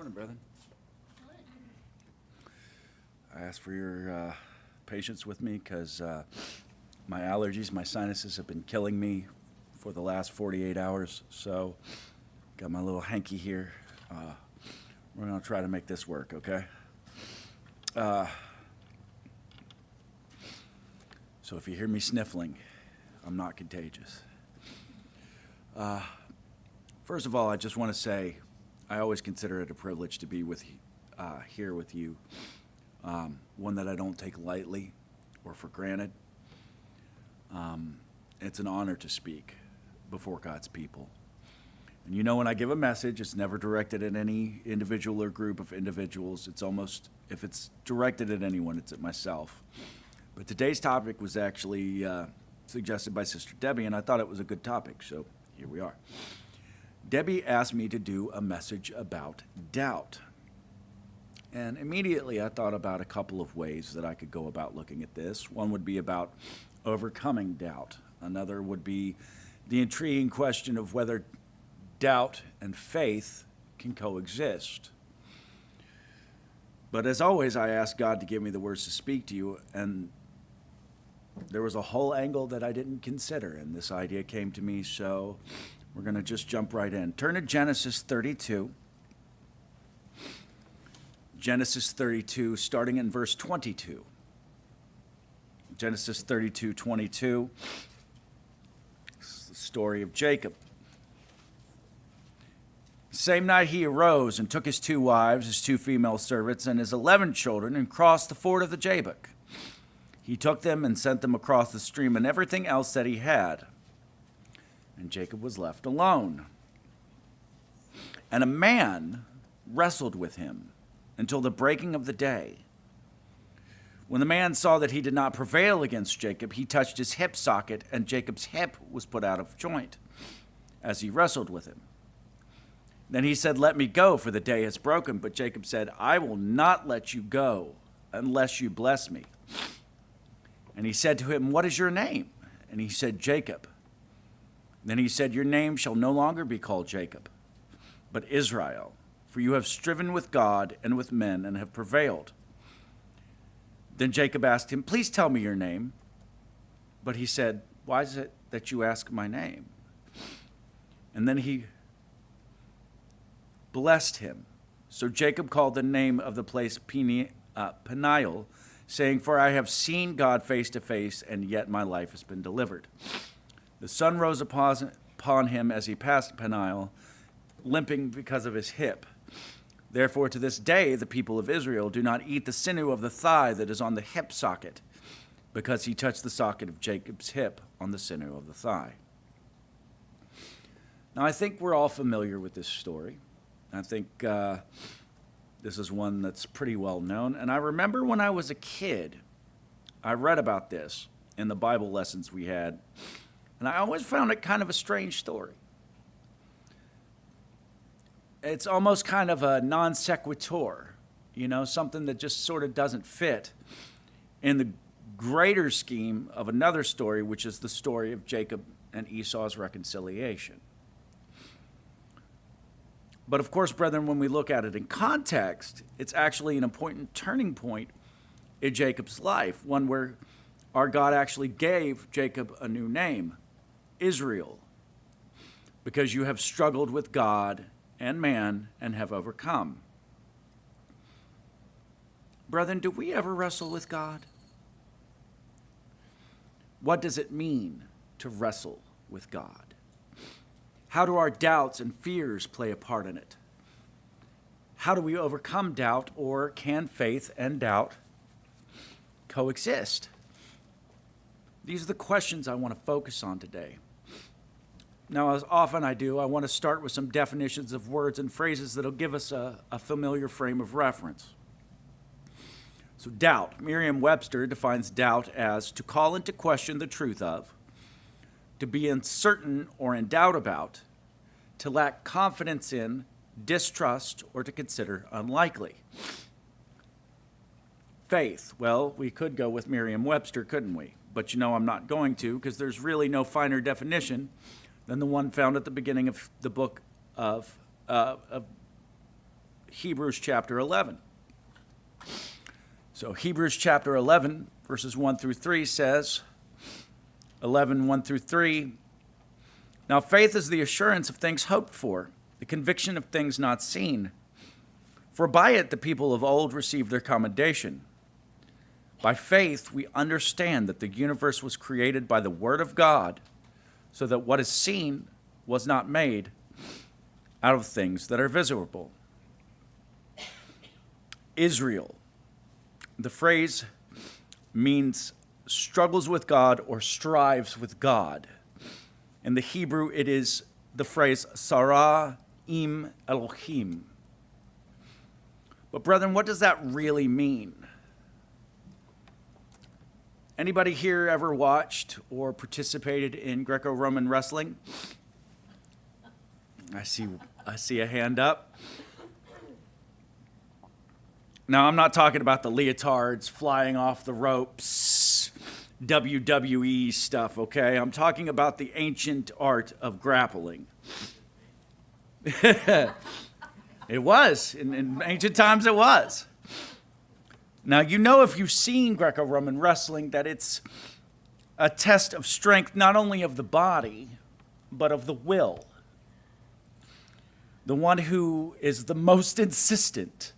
Morning, brethren. I ask for your patience with me because my allergies, my sinuses have been killing me for the last 48 hours. So, got my little hanky here. We're going to try to make this work, okay? So if you hear me sniffling, I'm not contagious. First of all, I just want to say I always consider it a privilege to be here with you, one that I don't take lightly or for granted. It's an honor to speak before God's people. And you know, when I give a message, it's never directed at any individual or group of individuals. It's almost, if it's directed at anyone, it's at myself. But today's topic was actually suggested by Sister Debbie, and I thought it was a good topic, so here we are. Debbie asked me to do a message about doubt. And immediately I thought about a couple of ways that I could go about looking at this. One would be about overcoming doubt. Another would be the intriguing question of whether doubt and faith can coexist. But as always, I asked God to give me the words to speak to you, and there was a whole angle that I didn't consider, and this idea came to me, so we're going to just jump right in. Turn to Genesis 32. Genesis 32, starting in verse 22. Genesis 32:22. This is the story of Jacob. Same night he arose and took his 2 wives, his 2 female servants, and his 11 children, and crossed the ford of the Jabbok. He took them and sent them across the stream and everything else that he had. And Jacob was left alone. And a man wrestled with him until the breaking of the day. When the man saw that he did not prevail against Jacob, he touched his hip socket, and Jacob's hip was put out of joint as he wrestled with him. Then he said, "Let me go, for the day is broken." But Jacob said, "I will not let you go unless you bless me." And he said to him, "What is your name?" And he said, "Jacob." Then he said, "Your name shall no longer be called Jacob, but Israel, for you have striven with God and with men and have prevailed." Then Jacob asked him, "Please tell me your name." But he said, "Why is it that you ask my name?" And then he blessed him. So Jacob called the name of the place Peniel, saying, "For I have seen God face to face, and yet my life has been delivered." The sun rose upon him as he passed Peniel, limping because of his hip. Therefore, to this day, the people of Israel do not eat the sinew of the thigh that is on the hip socket, because he touched the socket of Jacob's hip on the sinew of the thigh. Now, I think we're all familiar with this story. I think this is one that's pretty well known. And I remember when I was a kid, I read about this in the Bible lessons we had, and I always found it kind of a strange story. It's almost kind of a non sequitur, something that just sort of doesn't fit in the greater scheme of another story, which is the story of Jacob and Esau's reconciliation. But of course, brethren, when we look at it in context, it's actually an important turning point in Jacob's life, one where our God actually gave Jacob a new name, Israel, because you have struggled with God and man and have overcome. Brethren, do we ever wrestle with God? What does it mean to wrestle with God? How do our doubts and fears play a part in it? How do we overcome doubt, or can faith and doubt coexist? These are the questions I want to focus on today. Now, as often I do, I want to start with some definitions of words and phrases that will give us a familiar frame of reference. So doubt. Merriam-Webster defines doubt as to call into question the truth of, to be uncertain or in doubt about, to lack confidence in, distrust, or to consider unlikely. Faith. Well, we could go with Merriam-Webster, couldn't we? But I'm not going to, because there's really no finer definition than the one found at the beginning of the book of Hebrews chapter 11. So Hebrews chapter 11, verses 1 through 3 says, 11, 1 through 3, now faith is the assurance of things hoped for, the conviction of things not seen. For by it the people of old received their commendation. By faith we understand that the universe was created by the word of God, so that what is seen was not made out of things that are visible. Israel. The phrase means struggles with God or strives with God. In the Hebrew, it is the phrase Sarah im Elohim. But brethren, what does that really mean? Anybody here ever watched or participated in Greco-Roman wrestling? I see a hand up. Now, I'm not talking about the leotards flying off the ropes, WWE stuff, okay? I'm talking about the ancient art of grappling. It was. In ancient times, it was. Now, you know, if you've seen Greco-Roman wrestling, that it's a test of strength, not only of the body, but of the will. The one who is the most insistent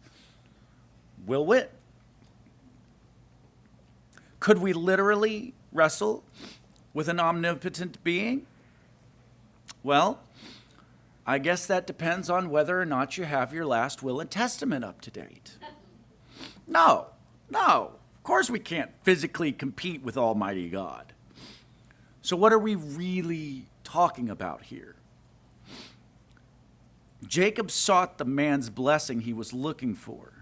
will win. Could we literally wrestle with an omnipotent being? Well, I guess that depends on whether or not you have your last will and testament up to date. No, of course we can't physically compete with Almighty God. So what are we really talking about here? Jacob sought the man's blessing he was looking for,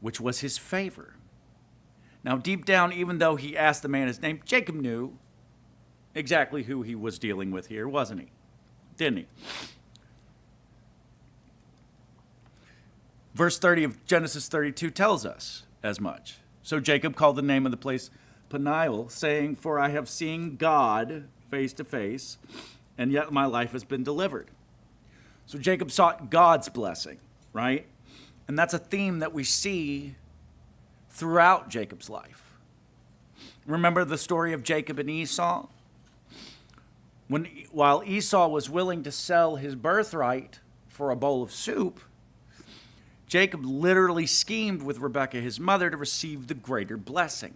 which was his favor. Now, deep down, even though he asked the man his name, Jacob knew exactly who he was dealing with here, wasn't he? Didn't he? Verse 30 of Genesis 32 tells us as much. So Jacob called the name of the place Peniel, saying, for I have seen God face to face, and yet my life has been delivered. So Jacob sought God's blessing, right? And that's a theme that we see throughout Jacob's life. Remember the story of Jacob and Esau? While Esau was willing to sell his birthright for a bowl of soup, Jacob literally schemed with Rebekah, his mother, to receive the greater blessing.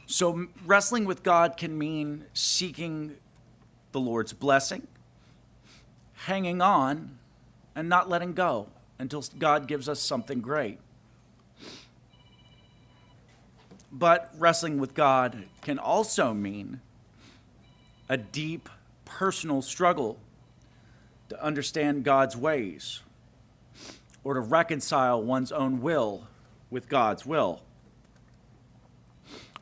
So wrestling with God can mean seeking the Lord's blessing, hanging on, and not letting go until God gives us something great. But wrestling with God can also mean a deep personal struggle to understand God's ways or to reconcile one's own will with God's will.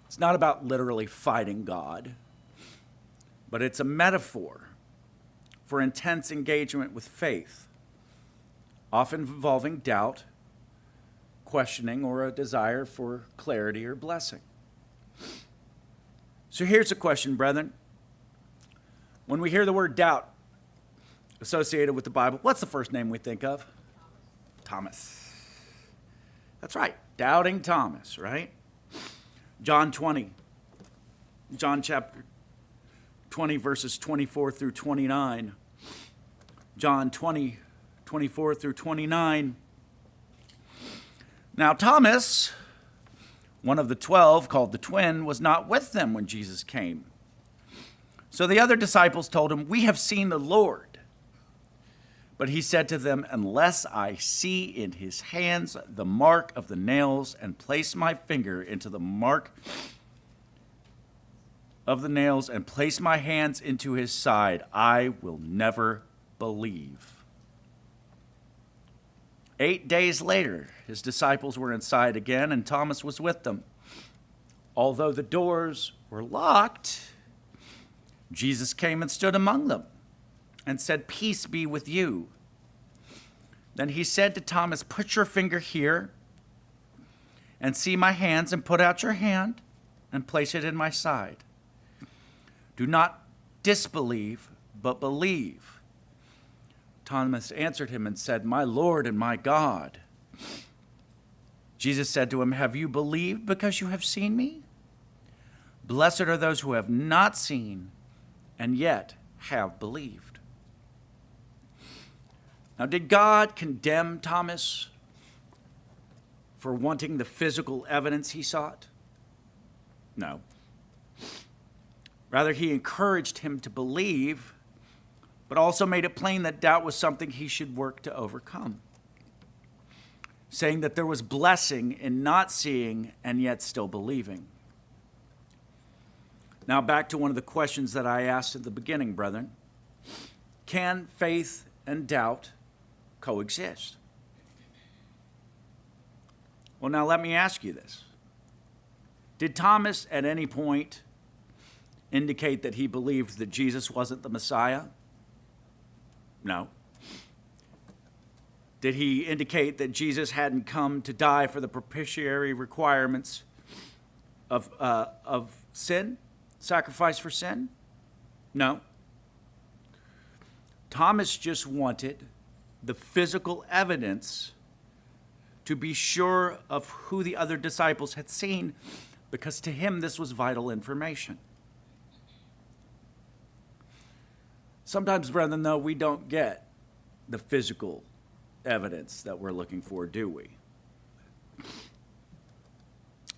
It's not about literally fighting God, but it's a metaphor for intense engagement with faith, often involving doubt, questioning, or a desire for clarity or blessing. So here's a question, brethren. When we hear the word doubt associated with the Bible, what's the first name we think of? Thomas. That's right, doubting Thomas, right? John chapter 20, verses 24 through 29. John 20, 24 through 29. Now Thomas, one of the 12, called the twin, was not with them when Jesus came. So the other disciples told him, we have seen the Lord. But he said to them, unless I see in his hands the mark of the nails and place my finger into the mark of the nails and place my hands into his side, I will never believe. 8 days later, his disciples were inside again, and Thomas was with them. Although the doors were locked, Jesus came and stood among them and said, peace be with you. Then he said to Thomas, put your finger here and see my hands, and put out your hand and place it in my side. Do not disbelieve, but believe. Thomas answered him and said, "My Lord and my God." Jesus said to him, "Have you believed because you have seen me? Blessed are those who have not seen and yet have believed." Now, did God condemn Thomas for wanting the physical evidence he sought? No. Rather, he encouraged him to believe, but also made it plain that doubt was something he should work to overcome, saying that there was blessing in not seeing and yet still believing. Now, back to one of the questions that I asked at the beginning, brethren. Can faith and doubt coexist? Well, now let me ask you this. Did Thomas at any point indicate that he believed that Jesus wasn't the Messiah? No. Did he indicate that Jesus hadn't come to die for the propitiatory requirements of sin, sacrifice for sin? No. Thomas just wanted the physical evidence to be sure of who the other disciples had seen, because to him this was vital information. Sometimes, brethren, though, we don't get the physical evidence that we're looking for, do we?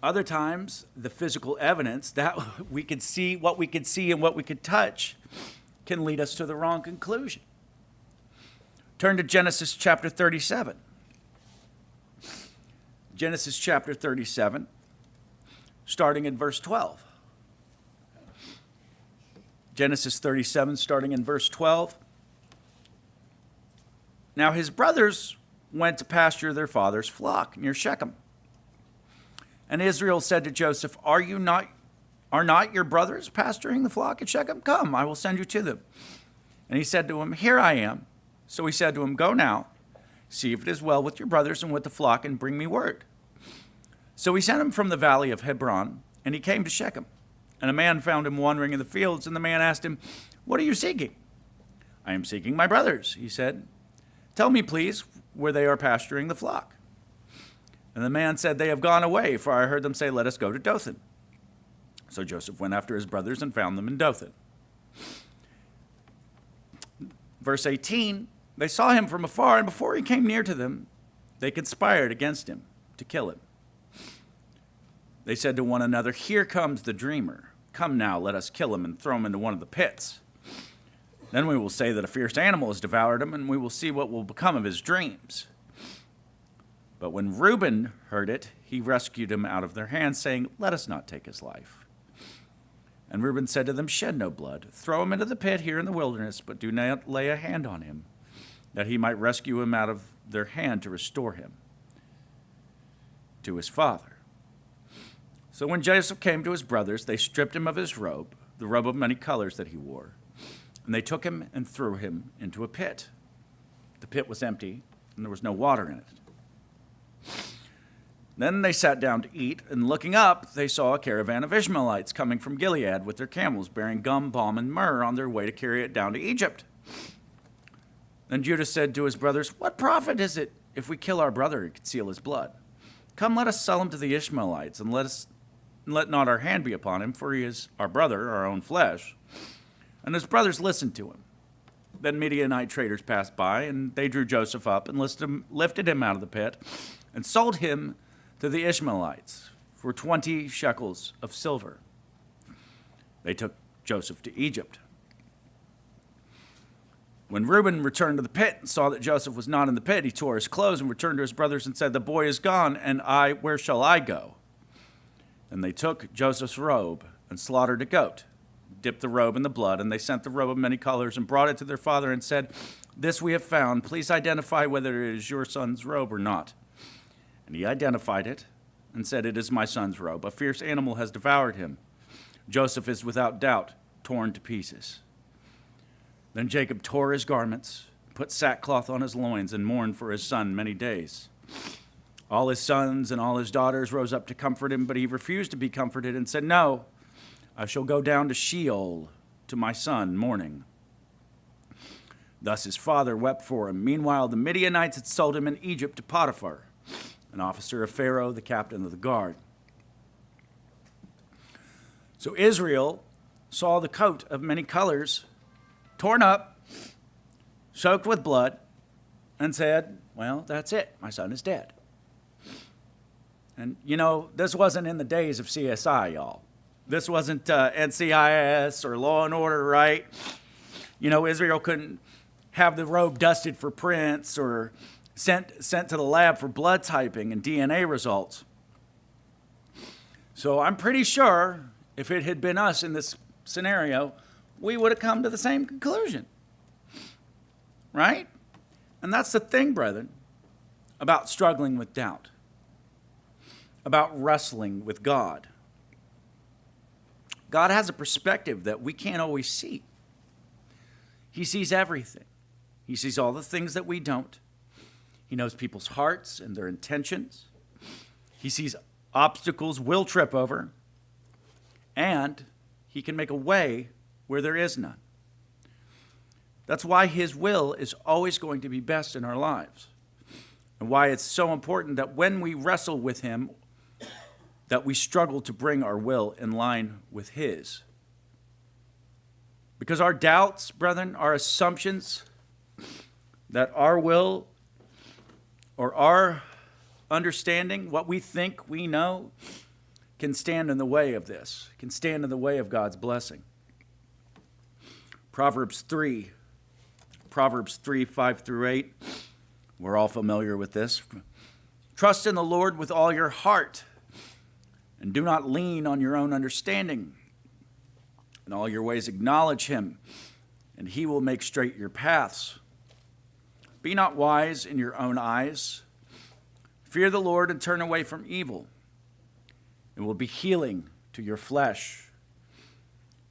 Other times, the physical evidence that we could see, what we could see and what we could touch, can lead us to the wrong conclusion. Turn to Genesis chapter 37. Genesis chapter 37, starting in verse 12. Genesis 37, starting in verse 12. Now his brothers went to pasture their father's flock near Shechem. And Israel said to Joseph, Are not your brothers pasturing the flock at Shechem? Come, I will send you to them. And he said to him, Here I am. So he said to him, Go now, see if it is well with your brothers and with the flock, and bring me word. So he sent him from the valley of Hebron, and he came to Shechem. And a man found him wandering in the fields, and the man asked him, What are you seeking? I am seeking my brothers, he said. Tell me, please, where they are pasturing the flock. And the man said, They have gone away, for I heard them say, Let us go to Dothan. So Joseph went after his brothers and found them in Dothan. Verse 18, they saw him from afar, and before he came near to them, they conspired against him to kill him. They said to one another, Here comes the dreamer. Come now, let us kill him and throw him into one of the pits. Then we will say that a fierce animal has devoured him, and we will see what will become of his dreams. But when Reuben heard it, he rescued him out of their hands, saying, Let us not take his life. And Reuben said to them, Shed no blood. Throw him into the pit here in the wilderness, but do not lay a hand on him, that he might rescue him out of their hand to restore him to his father. So when Joseph came to his brothers, they stripped him of his robe, the robe of many colors that he wore, and they took him and threw him into a pit. The pit was empty, and there was no water in it. Then they sat down to eat, and looking up, they saw a caravan of Ishmaelites coming from Gilead with their camels, bearing gum, balm, and myrrh on their way to carry it down to Egypt. Then Judah said to his brothers, What profit is it if we kill our brother and conceal his blood? Come, let us sell him to the Ishmaelites, and let not our hand be upon him, for he is our brother, our own flesh. And his brothers listened to him. Then Midianite traders passed by, and they drew Joseph up and lifted him out of the pit and sold him to the Ishmaelites for 20 shekels of silver. They took Joseph to Egypt. When Reuben returned to the pit and saw that Joseph was not in the pit, he tore his clothes and returned to his brothers and said, The boy is gone, and where shall I go? And they took Joseph's robe and slaughtered a goat, dipped the robe in the blood, and they sent the robe of many colors and brought it to their father and said, This we have found. Please identify whether it is your son's robe or not. And he identified it and said, It is my son's robe. A fierce animal has devoured him. Joseph is without doubt torn to pieces. Then Jacob tore his garments, put sackcloth on his loins, and mourned for his son many days. All his sons and all his daughters rose up to comfort him, but he refused to be comforted and said, No, I shall go down to Sheol to my son mourning. Thus his father wept for him. Meanwhile, the Midianites had sold him in Egypt to Potiphar, an officer of Pharaoh, the captain of the guard. So Israel saw the coat of many colors, torn up, soaked with blood, and said, well, that's it. My son is dead. And, this wasn't in the days of CSI, y'all. This wasn't NCIS or Law and Order, right? Israel couldn't have the robe dusted for prints or sent to the lab for blood typing and DNA results. So I'm pretty sure if it had been us in this scenario, we would have come to the same conclusion, right? And that's the thing, brethren, about struggling with doubt, about wrestling with God. God has a perspective that we can't always see. He sees everything. He sees all the things that we don't. He knows people's hearts and their intentions. He sees obstacles we'll trip over, and he can make a way where there is none. That's why his will is always going to be best in our lives, and why it's so important that when we wrestle with him, that we struggle to bring our will in line with his. Because our doubts, brethren, our assumptions that our will or our understanding, what we think we know, can stand in the way of this, can stand in the way of God's blessing. Proverbs 3, 5-8, we're all familiar with this. Trust in the Lord with all your heart, and do not lean on your own understanding. In all your ways acknowledge him, and he will make straight your paths. Be not wise in your own eyes. Fear the Lord and turn away from evil. It will be healing to your flesh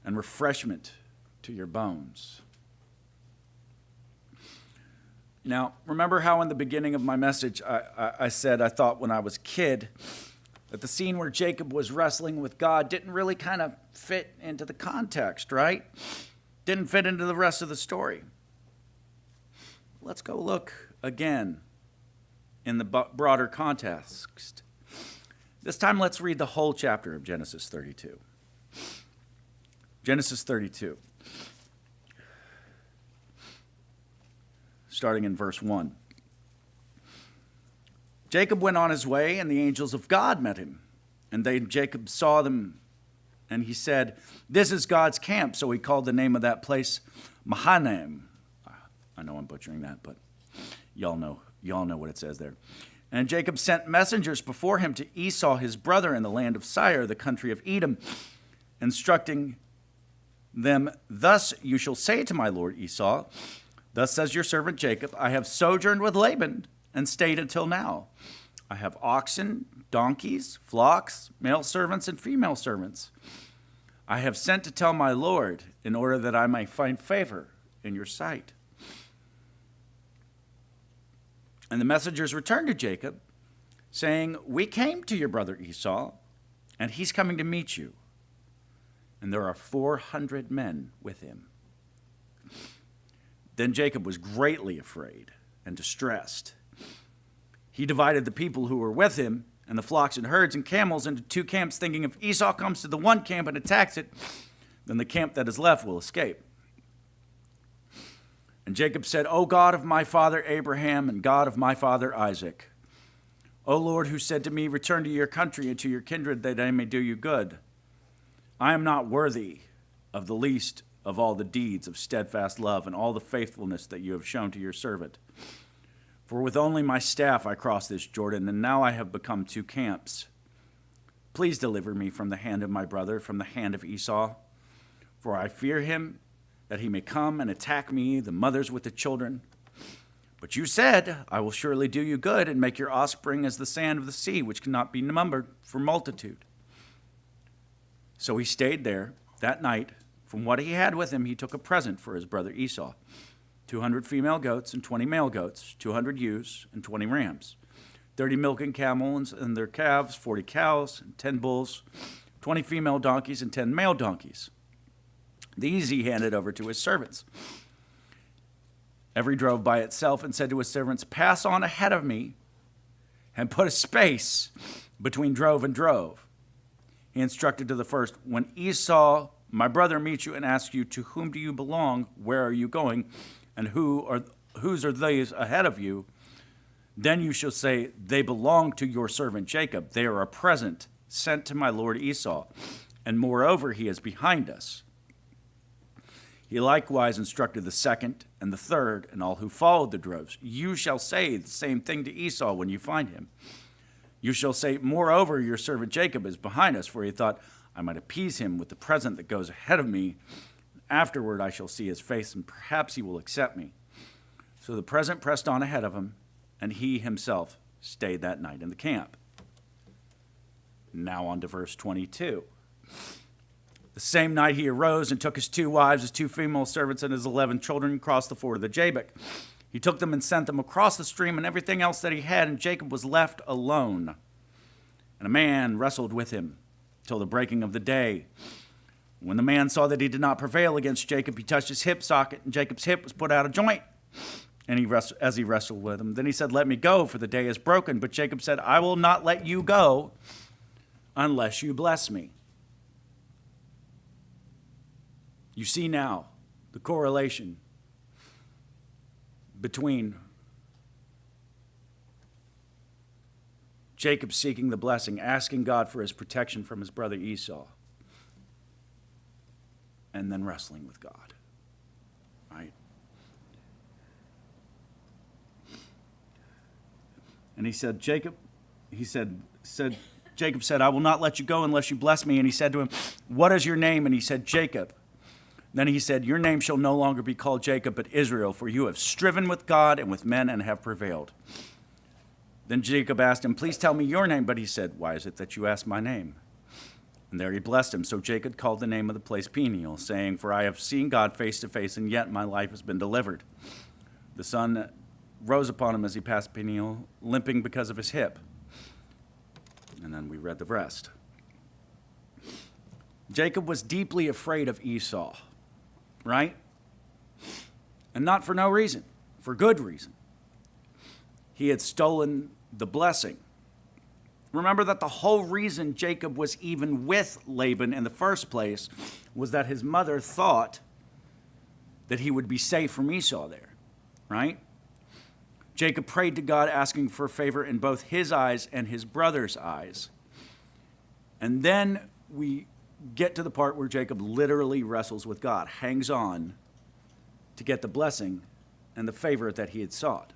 and refreshment to your bones. Now, remember how in the beginning of my message I said I thought when I was a kid that the scene where Jacob was wrestling with God didn't really kind of fit into the context, right? Didn't fit into the rest of the story. Let's go look again in the broader context. This time, let's read the whole chapter of Genesis 32. Genesis 32, starting in verse 1. Jacob went on his way, and the angels of God met him. And Jacob saw them, and he said, "This is God's camp." So he called the name of that place Mahanaim. I know I'm butchering that, but y'all know what it says there. And Jacob sent messengers before him to Esau, his brother, in the land of Seir, the country of Edom, instructing them, "Thus you shall say to my lord Esau, thus says your servant Jacob, I have sojourned with Laban and stayed until now. I have oxen, donkeys, flocks, male servants and female servants. I have sent to tell my lord in order that I may find favor in your sight." And the messengers returned to Jacob, saying, "We came to your brother Esau, and he's coming to meet you. And there are 400 men with him." Then Jacob was greatly afraid and distressed. He divided the people who were with him and the flocks and herds and camels into two camps, thinking if Esau comes to the one camp and attacks it, then the camp that is left will escape. And Jacob said, "O God of my father Abraham and God of my father Isaac, O Lord, who said to me, 'Return to your country and to your kindred, that I may do you good,' I am not worthy of the least of all the deeds of steadfast love and all the faithfulness that you have shown to your servant. For with only my staff I crossed this Jordan, and now I have become two camps. Please deliver me from the hand of my brother, from the hand of Esau, for I fear him, that he may come and attack me, the mothers with the children. But you said, I will surely do you good and make your offspring as the sand of the sea, which cannot be numbered for multitude." So he stayed there that night. From what he had with him, he took a present for his brother Esau, 200 female goats and 20 male goats, 200 ewes and 20 rams, 30 milking camels and their calves, 40 cows and 10 bulls, 20 female donkeys and 10 male donkeys. These he handed over to his servants. Every drove by itself and said to his servants, "Pass on ahead of me and put a space between drove and drove." He instructed to the first, "When Esau, my brother, meets you and asks you, 'To whom do you belong? Where are you going? And whose are these ahead of you?' Then you shall say, 'They belong to your servant Jacob. They are a present sent to my lord Esau. And moreover, he is behind us.'" He likewise instructed the second and the third and all who followed the droves, "You shall say the same thing to Esau when you find him. You shall say, 'Moreover, your servant Jacob is behind us,' for he thought, 'I might appease him with the present that goes ahead of me. Afterward I shall see his face, and perhaps he will accept me.' So the present pressed on ahead of him, and he himself stayed that night in the camp." Now on to verse 22. "The same night he arose and took his 2 wives, his 2 female servants, and his 11 children, and crossed the ford of the Jabbok. He took them and sent them across the stream and everything else that he had, and Jacob was left alone. And a man wrestled with him till the breaking of the day. When the man saw that he did not prevail against Jacob, he touched his hip socket, and Jacob's hip was put out of joint. And as he wrestled with him, then he said, 'Let me go, for the day is broken.' But Jacob said, 'I will not let you go unless you bless me.'" You see now the correlation between Jacob seeking the blessing, asking God for his protection from his brother Esau, and then wrestling with God, right? And Jacob said, "I will not let you go unless you bless me." And he said to him, "What is your name?" And he said, "Jacob." Then he said, "Your name shall no longer be called Jacob, but Israel, for you have striven with God and with men and have prevailed." Then Jacob asked him, "Please tell me your name." But he said, "Why is it that you ask my name?" And there he blessed him. So Jacob called the name of the place Peniel, saying, "For I have seen God face to face, and yet my life has been delivered." The sun rose upon him as he passed Peniel, limping because of his hip. And then we read the rest. Jacob was deeply afraid of Esau, right? And not for no reason, for good reason. He had stolen the blessing. Remember that the whole reason Jacob was even with Laban in the first place was that his mother thought that he would be safe from Esau there, right? Jacob prayed to God, asking for favor in both his eyes and his brother's eyes. And then we get to the part where Jacob literally wrestles with God, hangs on to get the blessing and the favor that he had sought.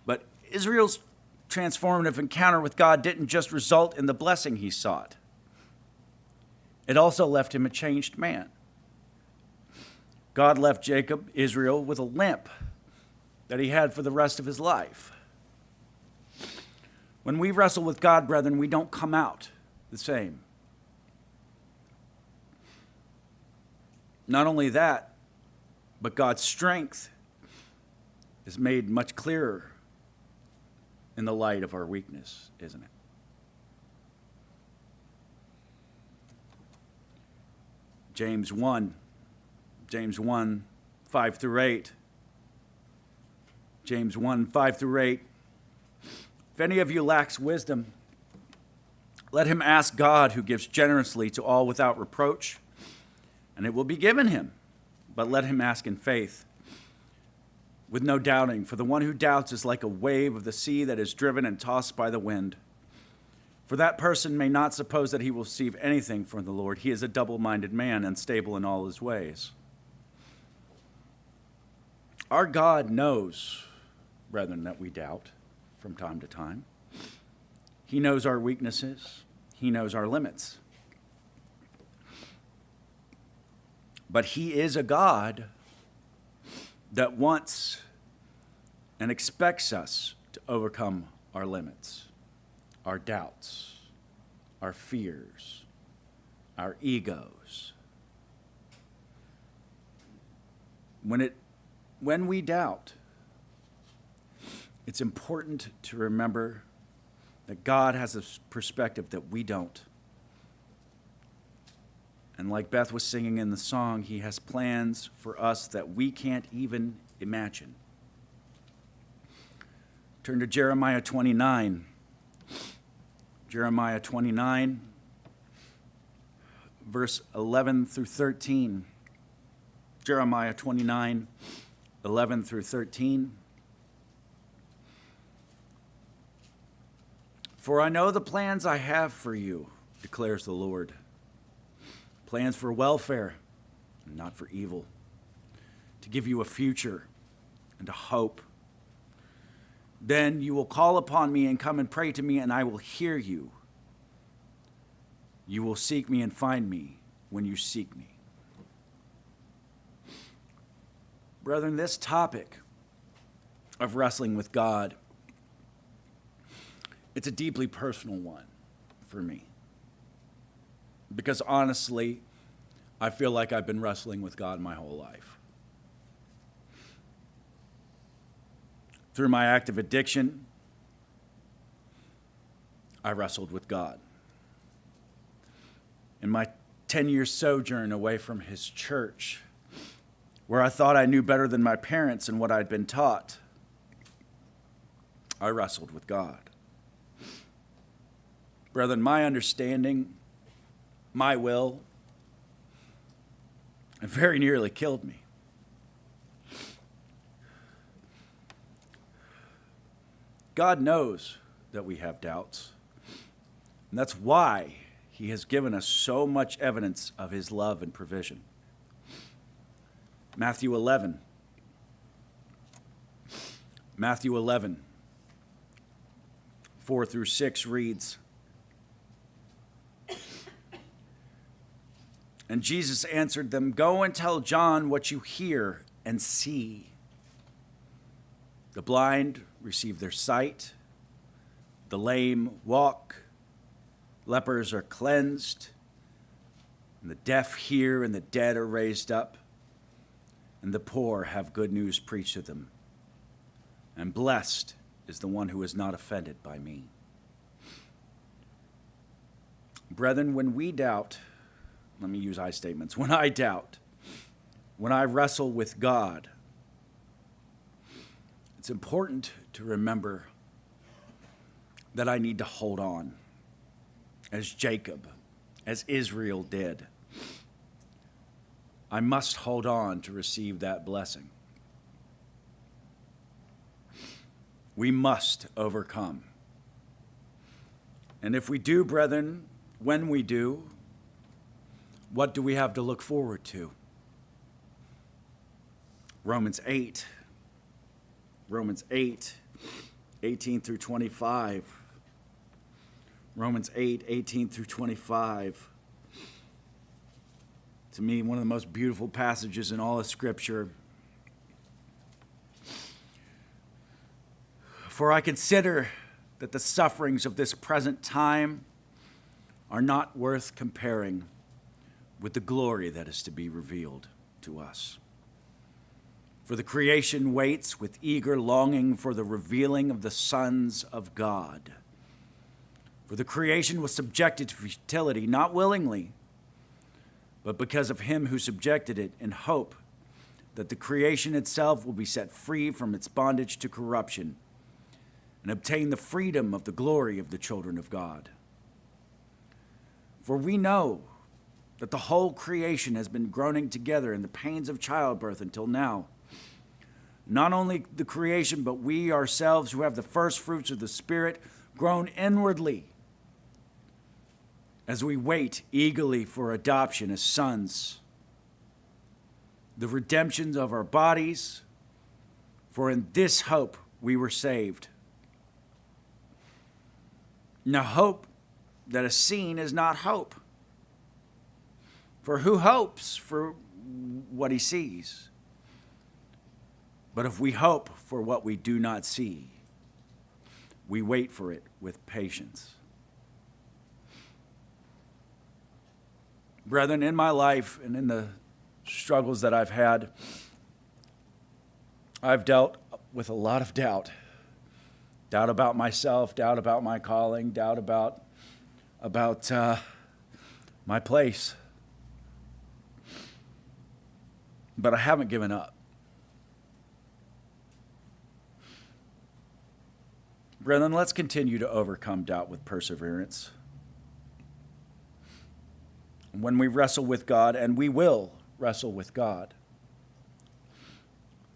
But Israel's transformative encounter with God didn't just result in the blessing he sought. It also left him a changed man. God left Israel, with a limp that he had for the rest of his life. When we wrestle with God, brethren, we don't come out the same. Not only that, but God's strength is made much clearer in the light of our weakness, isn't it? James 1, 5 through 8. James 1, 5 through 8. "If any of you lacks wisdom, let him ask God, who gives generously to all without reproach, and it will be given him. But let him ask in faith, with no doubting. For the one who doubts is like a wave of the sea that is driven and tossed by the wind. For that person may not suppose that he will receive anything from the Lord. He is a double-minded man, unstable in all his ways." Our God knows, brethren, that we doubt from time to time. He knows our weaknesses. He knows our limits. But he is a God that wants and expects us to overcome our limits, our doubts, our fears, our egos. When we doubt, it's important to remember that God has a perspective that we don't. And like Beth was singing in the song, he has plans for us that we can't even imagine. Turn to Jeremiah 29. Jeremiah 29, verse 11 through 13. Jeremiah 29, 11 through 13. For I know the plans I have for you, declares the Lord. Plans for welfare, and not for evil, to give you a future and a hope. Then you will call upon me and come and pray to me, and I will hear you. You will seek me and find me when you seek me. Brethren, this topic of wrestling with God, it's a deeply personal one for me. Because honestly, I feel like I've been wrestling with God my whole life. Through my active addiction, I wrestled with God. In my 10-year sojourn away from his church, where I thought I knew better than my parents and what I'd been taught, I wrestled with God. Brethren, my understanding, my will, it very nearly killed me. God knows that we have doubts, and that's why he has given us so much evidence of his love and provision. Matthew 11. Matthew 11, 4 through 6 reads, And Jesus answered them, Go and tell John what you hear and see. The blind receive their sight, the lame walk, lepers are cleansed, and the deaf hear, and the dead are raised up, and the poor have good news preached to them. And blessed is the one who is not offended by me. Brethren, when we doubt, let me use I statements. When I doubt, when I wrestle with God, it's important to remember that I need to hold on, as Jacob, as Israel did. I must hold on to receive that blessing. We must overcome. And if we do, brethren, when we do, what do we have to look forward to? Romans 8, 18 through 25. Romans 8, 18 through 25. To me, one of the most beautiful passages in all of Scripture. For I consider that the sufferings of this present time are not worth comparing with the glory that is to be revealed to us. For the creation waits with eager longing for the revealing of the sons of God. For the creation was subjected to futility, not willingly, but because of him who subjected it, in hope that the creation itself will be set free from its bondage to corruption and obtain the freedom of the glory of the children of God. For we know that the whole creation has been groaning together in the pains of childbirth until now. Not only the creation, but we ourselves who have the first fruits of the Spirit groan inwardly as we wait eagerly for adoption as sons, the redemption of our bodies, for in this hope we were saved. Now hope that is seen is not hope. For who hopes for what he sees? But if we hope for what we do not see, we wait for it with patience. Brethren, in my life and in the struggles that I've had, I've dealt with a lot of doubt. Doubt about myself, doubt about my calling, doubt about my place. but I haven't given up. Brethren, let's continue to overcome doubt with perseverance. When we wrestle with God, and we will wrestle with God,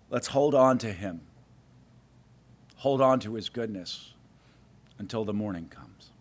let's hold on to him. Hold on to his goodness until the morning comes.